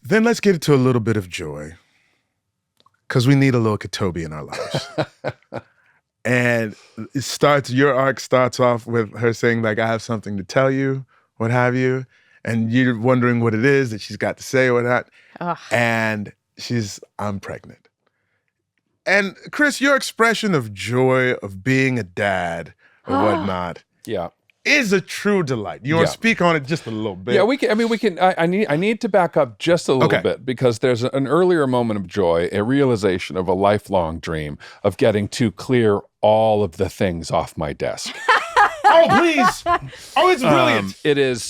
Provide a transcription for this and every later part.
Then let's get into a little bit of joy, because we need a little Ka-Toby in our lives. And your arc starts off with her saying, like, I have something to tell you, what have you. And you're wondering what it is that she's got to say or not. Ugh. And I'm pregnant. And Chris, your expression of joy of being a dad or whatnot is a true delight. You want to speak on it just a little bit? Yeah, we can. I need to back up just a little bit, because there's an earlier moment of joy, a realization of a lifelong dream of getting to clear all of the things off my desk. Oh, please. Oh, it's brilliant. It is,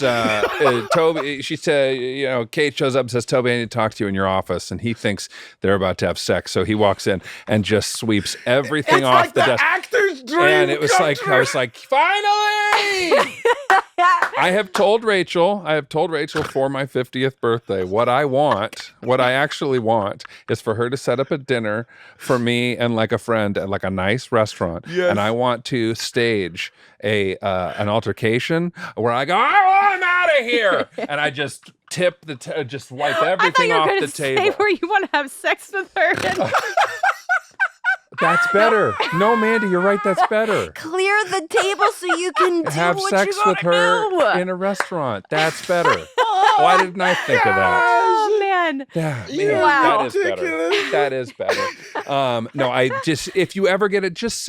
Toby, she said, Kate shows up and says, Toby, I need to talk to you in your office. And he thinks they're about to have sex. So he walks in and just sweeps everything off like the desk. Actor's dream. And it was like, I was like, finally! I have told Rachel for my 50th birthday, what I actually want is for her to set up a dinner for me and like a friend at like a nice restaurant. Yes. And I want to stage an altercation where I go, I'm out of here. And I just tip just wipe everything off the table. Say where you want to have sex with her. That's better. No, Mandy, you're right. That's better. Clear the table so you can do Have what sex you with her do. in a restaurant. That's better. Why didn't I think of that? Oh, man. Yeah, Wow. that is better. That is better. No, if you ever get it, just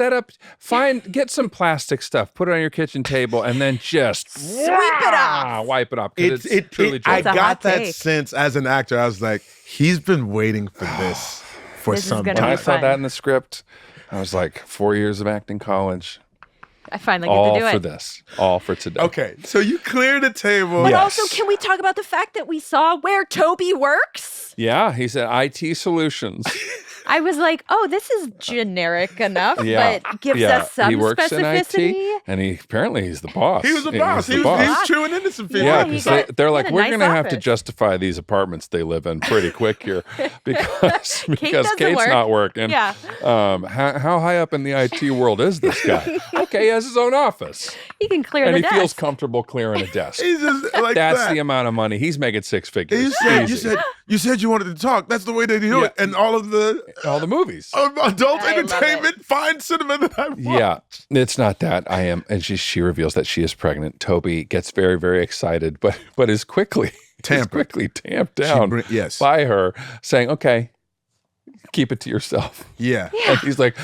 get some plastic stuff, put it on your kitchen table, and then just Sweep it off. Wipe it off. It's truly I joyful. got that take. sense as an actor. I was like, he's been waiting for this for This is some gonna When time. I be saw fun. that in the script, I was like, 4 years of acting college, I finally get all to do it. for this, all for today. Okay, so you clear the table. But Yes. also, can we talk about the fact that we saw where Toby works? Yeah, he said IT Solutions. I was like, oh, this is generic enough, Yeah. but gives Yeah, us some he works specificity. in IT, and apparently he's the boss. He was a boss. He's He the boss. was true and innocent. Yeah, Yeah, because he got- they're he like, had a we're nice going to have to office. justify these apartments they live in pretty quick here because doesn't Kate's work. not working. Yeah. How high up in the IT world is this guy? Okay, he has his own office, He can clear and the he desk. feels comfortable clearing a desk. He's just like That's that. the amount of money he's making. 6 figures. You said you wanted to talk. That's the way they do it. And all of the all the movies. adult I love entertainment, fine cinema that I watch. Yeah, it's not that. I am, and she reveals that she is pregnant. Toby gets very, very excited, but is quickly tamped down Yes. by her, saying, "Okay, keep it to yourself." Yeah. And he's like,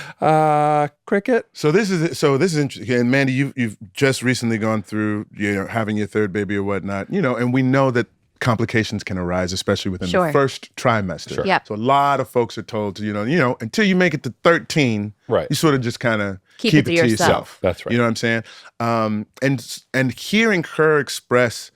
cricket. So this is interesting. And Mandy, you've just recently gone through, having your third baby or whatnot, and we know that complications can arise, especially within Sure. the first trimester. Sure. Yep. So a lot of folks are told to, until you make it to 13, Right. you sort of just kind of Keep keep it it to to yourself. yourself. That's right. You know what I'm saying? And hearing her express,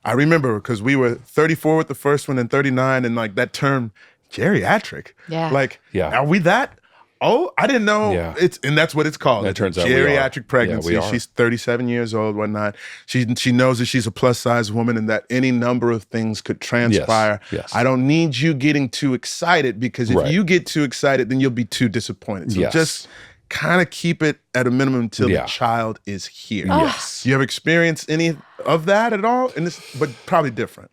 I remember because we were 34 with the first one and 39, and like that term geriatric. Yeah. Like, Yeah. are we that? Oh, I didn't know. Yeah. And that's what it's called. It It's turns out we are. geriatric pregnancy. Yeah, we are. She's 37 years old, whatnot. She knows that she's a plus size woman and that any number of things could transpire. Yes. I don't need you getting too excited, because if Right. you get too excited, then you'll be too disappointed. So Yes. just kind of keep it at a minimum until Yeah. the child is here. Yes. You ever experienced any of that at all? But probably different.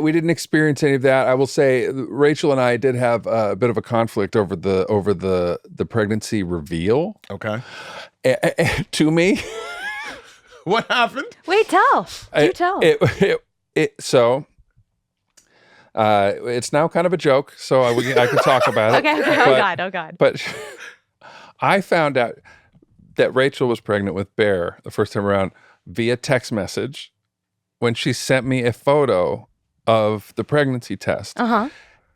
We didn't experience any of that. I will say Rachel and I did have a bit of a conflict over the pregnancy reveal Okay. to me. What happened? Wait, tell. Do tell. It's now kind of a joke, so I can talk about it. Okay. Oh, God. But I found out that Rachel was pregnant with Bear the first time around via text message when she sent me a photo of the pregnancy test. Uh-huh.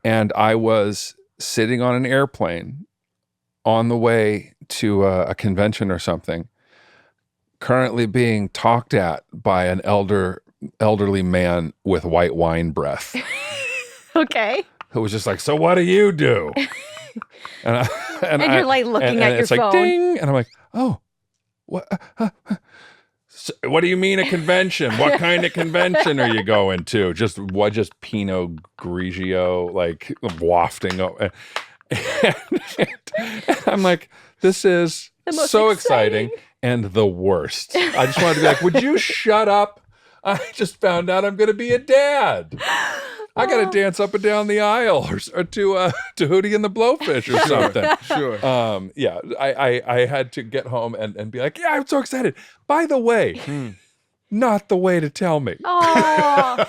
And I was sitting on an airplane on the way to a convention or something, currently being talked at by an elderly man with white wine breath. Okay. Who was just like, so what do you do? And you're like looking at your it's like phone. ding, and I'm like, oh, what? So what do you mean a convention? What kind of convention are you going to? Just Pinot Grigio, like wafting over. And I'm like, this is The most so exciting. exciting and the worst. I just wanted to be like, would you shut up? I just found out I'm going to be a dad. I got to dance up and down the aisle or to Hootie and the Blowfish or something. Sure. Yeah, I had to get home and be like, yeah, I'm so excited. By the way, not the way to tell me. Oh,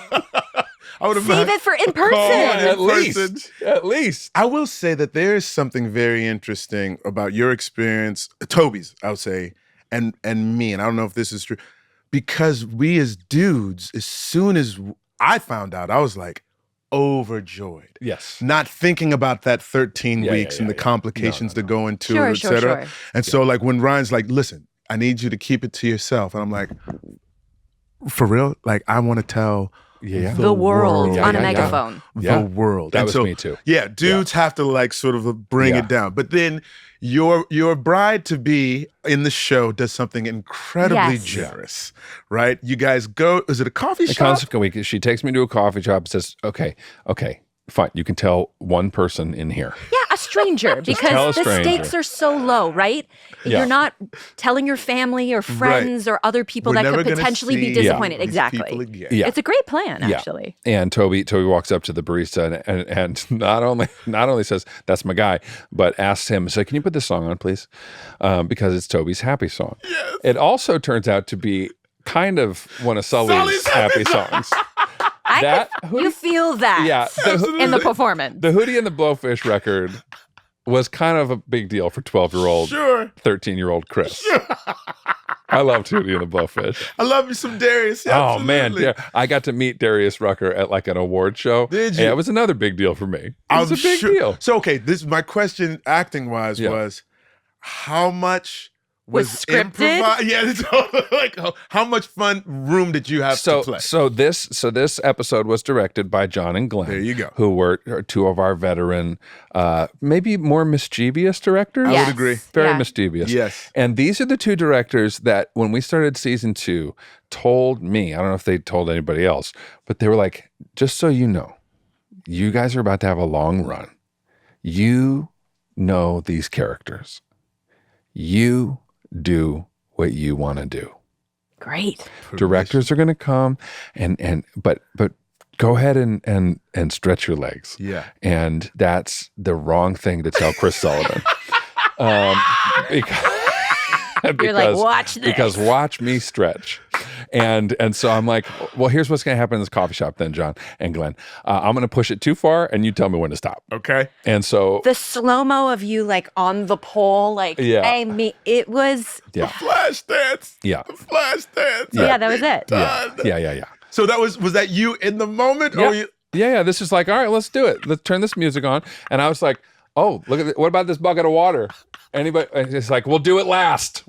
I would save it for in call person. At least. I will say that there is something very interesting about your experience, Toby's, I would say, and me, and I don't know if this is true, because we as dudes, as soon as I found out, I was like overjoyed. Yes. Not thinking about that 13 weeks and the yeah. complications No. that go into Sure, it, et cetera. sure. And so like when Ryan's like, listen, I need you to keep it to yourself. And I'm like, for real? Like I want to tell The world Yeah, on a yeah, yeah. megaphone. Yeah. the world. That And was so, me too. Yeah, dudes have to like sort of bring it down. But then your bride to be in the show does something incredibly Yes. generous, right? You guys go, is it a coffee shop? She takes me to a coffee shop and says, okay, fine. You can tell one person in here. Yeah, a stranger, tell a because the stranger. stakes are so low, right? Yeah. You're not telling your family or friends or other people We're that never could gonna potentially be see disappointed. these Exactly. people again. Yeah. It's a great plan, Yeah. actually. And Toby walks up to the barista and not only says, that's my guy, but asks him, so can you put this song on, please? Because it's Toby's happy song. Yes. It also turns out to be kind of one of Sully's happy songs. You feel that Yeah. in the performance. The Hootie and the Blowfish record was kind of a big deal for 12-year-old, Sure. 13-year-old Chris. I loved Hootie and the Blowfish. I love you some Darius. Oh, man. Absolutely. Yeah, I got to meet Darius Rucker at like an award show. Did you? Yeah, it was another big deal for me. It was a big deal. So, okay, my question acting-wise Yeah. was, how much Was scripted? Yeah, so, like how much fun room did you have to play? So this episode was directed by John and Glenn. There you go. Who were two of our veteran, maybe more mischievous directors. I would agree. Very Yeah. mischievous. Yes. And these are the two directors that, when we started season 2, told me, I don't know if they told anybody else, but they were like, just so you know, you guys are about to have a long run. You know these characters. You do what you want to do. Great. Directors are going to come but go ahead and stretch your legs. Yeah. And that's the wrong thing to tell Chris Sullivan. You're like, watch this. Because watch me stretch. And so I'm like, well, here's what's going to happen in this coffee shop then, John and Glenn. I'm going to push it too far and you tell me when to stop. Okay. And so The slow-mo of you like on the pole, like, Yeah. it was, yeah. Flash dance. Yeah. The flash dance. yeah, that was it. Yeah. So was that you in the moment? Yeah. Or you, Yeah. This is like, all right, let's do it. Let's turn this music on. And I was like, oh, look at what about this bucket of water? Anybody? It's like, we'll do it last.